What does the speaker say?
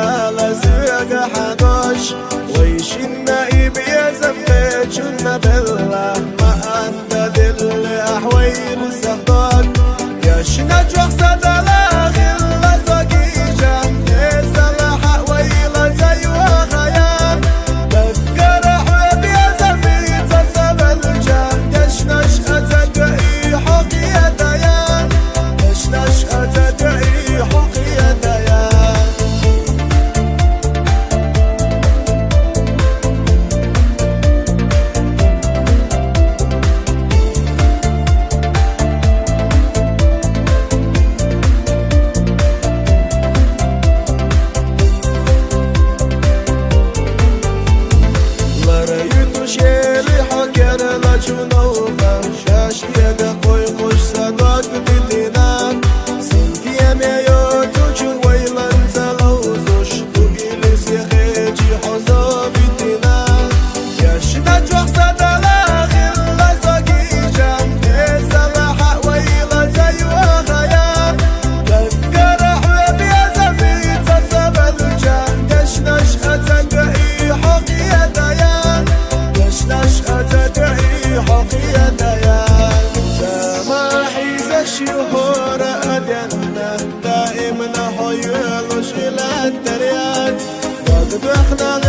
على سوق حدوش ويش النائب يا زمبي جنة بالله ما أنت دل أحويل سخطك يا شنج وقصد الأخي الله زقيجة يسال حويل زي وخيام بذكر حويب يا زمبي تصب الجام يشنش أتدعي حقي ديان يشنش أتدعي حقي ديان شيلي حكر لا جنوبه شاش يدا قوي قش صدق بدينان سنتي ميوت وجويل انت لوزوش وجلس يخيجي حزو بدينان يا شنج وقصد الاخي لا زقيجة يسال حويل زي وخيام بذكر حويب يا زمي تصب الجان يشنش اتدعي حقي ديان أتدعي حقي ديان سماحي ذا الشهور أدينا دائما حيول إلى الدريات قد بخنا